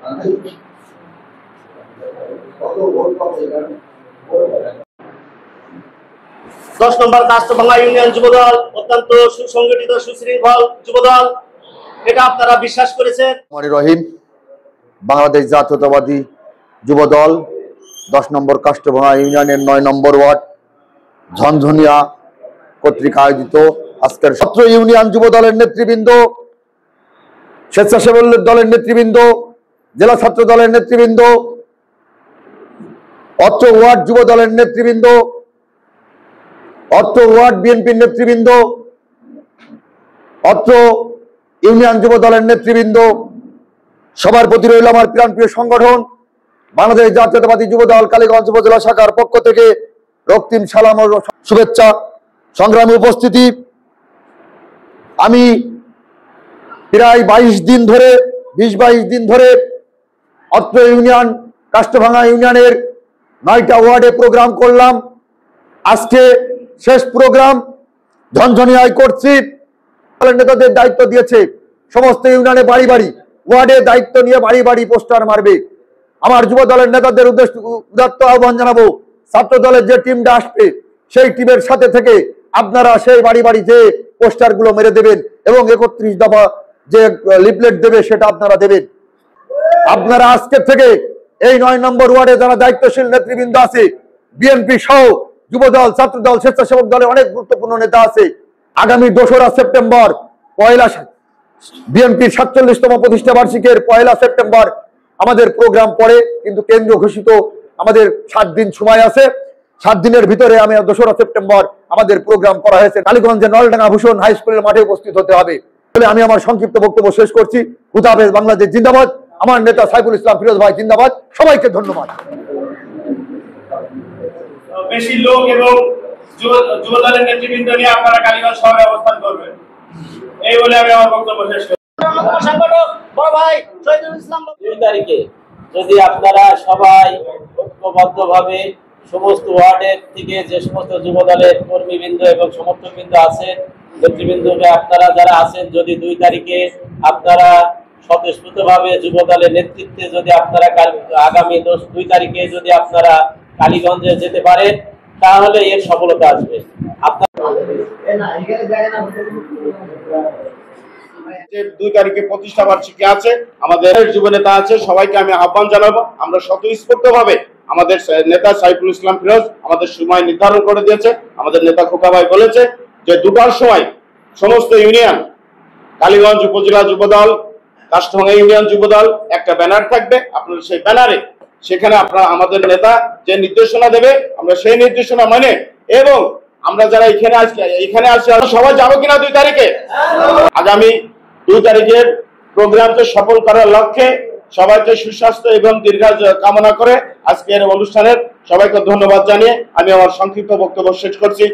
10 নম্বর কাস্টভাঙ্গা union Jubodal অত্যন্ত সুসংগঠিত সুশৃঙ্খল যুবদল, এটা আপনারা বিশ্বাস করেছেন। রহিম, বাংলাদেশ জাতীয়তাবাদী যুবদল 10 নম্বর কাস্টভাঙ্গা ইউনিয়নের 9 নম্বর ওয়ার্ড ঝনঝনিয়া কর্তৃক আয়োজিত আজকের ছাত্র ইউনিয়ন যুবদলের নেতৃবৃন্দ, স্বেচ্ছাসেবক দলের নেতৃবৃন্দ, জেলা ছাত্র দলের নেতৃবৃন্দ, অত্র ওয়ার্ড যুব দলের নেতৃবৃন্দ, অত্র ওয়ার্ড বিএনপির নেতৃবৃন্দ, অত্র ইউনিয়ন যুব দলের নেতৃবৃন্দ, সবার প্রতি রইল আমার প্রাণপ্রিয় সংগঠন বাংলাদেশ জাতীয়তাবাদী যুবদল কালীগঞ্জ উপজেলা শাখার পক্ষ থেকে রক্তিম সালাম ও শুভেচ্ছা। সংগ্রামী উপস্থিতি, আমি প্রায় 20 দিন ধরে অত্র ইউনিয়ন কাস্টভাঙ্গা ইউনিয়নের 9টা ওয়ার্ডে প্রোগ্রাম করলাম। আজকে শেষ প্রোগ্রাম ঝনঝনিয়ায় করছি। নেতাদের দায়িত্ব দিয়েছে সমস্ত ইউনিয়নে বাড়ি বাড়ি ওয়ার্ডে দায়িত্ব নিয়ে বাড়ি বাড়ি পোস্টার মারবে। আমার যুব দলের নেতাদের উদ্দেশ্যে উদাত্ত আহ্বান জানাবো, ছাত্র দলের যে টিমটা আসবে সেই টিমের সাথে থেকে আপনারা সেই বাড়ি বাড়ি যে পোস্টারগুলো মেরে দেবেন এবং 31 দফা যে লিফলেট দেবে সেটা আপনারা দেবেন। আপনারা আজকে থেকে এই 9 নম্বর ওয়ার্ডে যারা দায়িত্বশীল নেতৃবৃন্দ আছে, বিএনপি সহ যুবদল, ছাত্রদল, স্বেচ্ছাসেবক দলে অনেক গুরুত্বপূর্ণ নেতা আছে। আগামী 2রা সেপ্টেম্বর বিএনপির 47তম প্রতিষ্ঠা বার্ষিকীর 1 সেপ্টেম্বর আমাদের প্রোগ্রাম পড়ে, কিন্তু কেন্দ্র ঘোষিত আমাদের 7 দিন সময় আছে। 7 দিনের ভিতরে 2রা সেপ্টেম্বর আমাদের প্রোগ্রাম করা হয়েছে। কালীগঞ্জে নলডাঙ্গা ভূষণ হাই স্কুলের মাঠে উপস্থিত হতে হবে বলে আমি আমার সংক্ষিপ্ত বক্তব্য শেষ করছি। খুদা হাফেজ, বাংলাদেশ জিন্দাবাদ। আমার নেতা সাইফুল ইসলাম ফিরোজ ভাই জিন্দাবাদ। সবাইকে ধন্যবাদ। বেশি লোক এবং যুবদলের নেতৃবৃন্দ নিয়ে আপনারা কালীগঞ্জ শহরে অবস্থান করবেন, এই বলে আমি আমার বক্তব্য শেষ করছি। সংগঠক বড় ভাই শহীদুল ইসলাম, 2 তারিখে যদি আপনারা সবাই ঐক্যবদ্ধভাবে সমস্ত ওয়ার্ডের থেকে যে সমস্ত যুবদলের কর্মীবৃন্দ এবং সমর্থকবৃন্দ আছেন, নেতৃবৃন্দকে আপনারা যারা আছেন, যদি 2 তারিখে আপনারা স্বতঃস্ফূর্তভাবে যুবদলের নেতৃত্বে যদি আপনারা আগামী 2 তারিখে যদি আপনারা কালীগঞ্জে যেতে পারেন তাহলে এর সফলতা আসবে। যে 2 তারিখে প্রতিষ্ঠা বার্ষিকী আছে, আমাদের যুব নেতা আছে, সবাইকে আমি আহ্বান জানাবো আমরা স্বতঃস্ফূর্তভাবে আমাদের নেতা সাইফুল ইসলাম ফিরোজ আমাদের সময় নির্ধারণ করে দিয়েছে। আমাদের নেতা খোকা ভাই বলেছে যে 2টার সময় সমস্ত ইউনিয়ন, কালীগঞ্জ উপজেলা যুবদল, কাস্টভাঙ্গা ইউনিয়ন যুবদল একটা ব্যানার থাকবে। আপনারা সেই ব্যানারে সেখানে আপনারা আমাদের নেতা যে নির্দেশনা দেবে আমরা সেই নির্দেশনা মানে, এবং আমরা যারা এখানে আসছি সবাই যাবো কিনা 2 তারিখে? আগামী 2 তারিখের প্রোগ্রামকে সফল করার লক্ষ্যে সবাইকে সুস্বাস্থ্য এবং দীর্ঘায়ু কামনা করে আজকের অনুষ্ঠানের সবাইকে ধন্যবাদ জানিয়ে আমি আমার সংক্ষিপ্ত বক্তব্য শেষ করছি।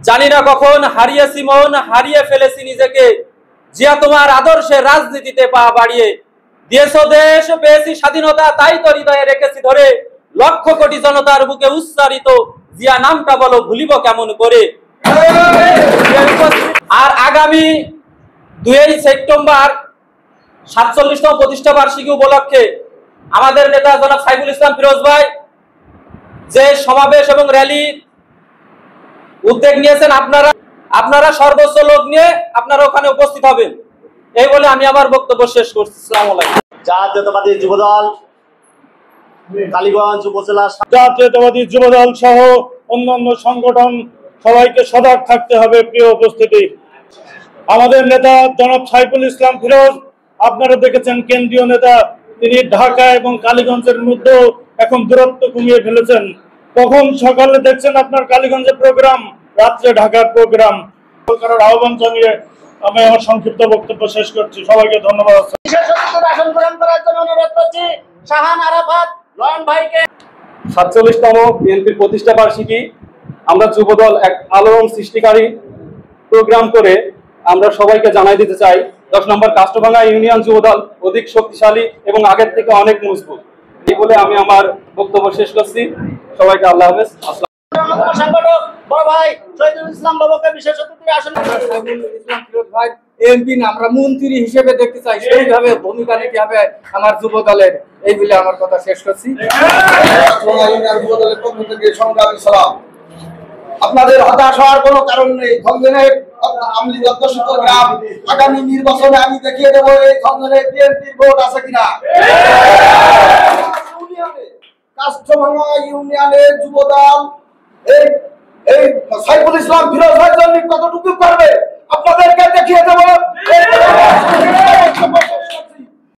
জানি না কখন হারিয়েছি মন, হারিয়ে ফেলেছি নিজেকে, জিয়া তোমার আদর্শে রাজনীতিতে পা বাড়িয়ে দিয়েছ দেশ, পেয়েছি স্বাধীনতা, তাই তো হৃদয়ে রেখেছি ধরে, লক্ষ কোটি জনতার বুকে উচ্চারিত জিয়া নামটা বলো ভুলিব কেমন করে। আর আগামী 2 সেপ্টেম্বর 47তম প্রতিষ্ঠা বার্ষিকী উপলক্ষে আমাদের নেতা জনাব সাইফুল ইসলাম ফিরোজ ভাই যে সমাবেশ এবং র্যালি উদ্যোগ নিয়েছেন, আপনারা সর্বোচ্চ লোক নিয়ে আপনারা ওখানে উপস্থিত হবেন, এই বলে আমি আমার বক্তব্য শেষ করছি। আসসালামু আলাইকুম। জাতীয়তাবাদী যুবদল কালীগঞ্জ উপজেলা, জাতীয়তাবাদী যুবদল সহ অন্যান্য সংগঠন সবাইকে সজাগ থাকতে হবে। প্রিয় উপস্থিতি, আমাদের নেতা জনাব সাইফুল ইসলাম ফিরোজ আপনারা দেখেছেন কেন্দ্রীয় নেতা, তিনি ঢাকা এবং কালীগঞ্জের মধ্যে এখন দূরত্ব কমিয়ে ফেলেছেন। কখন সকালে দেখছেন আপনার কালীগঞ্জের প্রোগ্রাম, রাত্রে ঢাকার প্রোগ্রাম করার আহ্বান জানিয়ে আমি আমার সংক্ষিপ্ত বক্তব্য শেষ করছি। সবাইকে ধন্যবাদ। আসন গ্রহণ করার জন্য অনুরোধ করছি শাহান আরাফাত নয়ন ভাইকে। 47তম বিএনপির প্রতিষ্ঠা বার্ষিকী আমরা যুবদল এক আলোড়ন সৃষ্টিকারী প্রোগ্রাম করে আমরা সবাইকে জানাই দিতে চাই 10 নম্বর কাস্টভাঙ্গা ইউনিয়ন যুবদল অধিক শক্তিশালী এবং আগের থেকে অনেক মজবুত, এই বলে আমি আমার বক্তব্য শেষ করছি। সবাইকে আল্লাহ হাফেজ। সংগঠক বড় ভাই শহীদুল ইসলাম বাবুকে বিশেষ অতিথি আসন ভাই এমপি না, আমরা মন্ত্রী হিসেবে দেখতে চাই, সেইভাবে ভূমিকা নিতে হবে আমার যুব দলের। এই বলে আমার কথা শেষ করছি। আপনাদের হতাশ হওয়ার কোনো কারণ নেই। ধনজনের আমলি অধ্যুষিত গ্রাম আগামী নির্বাচনে আমি দেখিয়ে দেবো এই ধনজনের বিএনপির ভোট আছে কিনা। কাস্টভাঙা ইউনিয়নের যুবদল এই সাইফুল ইসলাম ফিরোজ ভাইয়ের জন্য কতটুকু করবে আপনাদেরকে দেখিয়ে দেবো।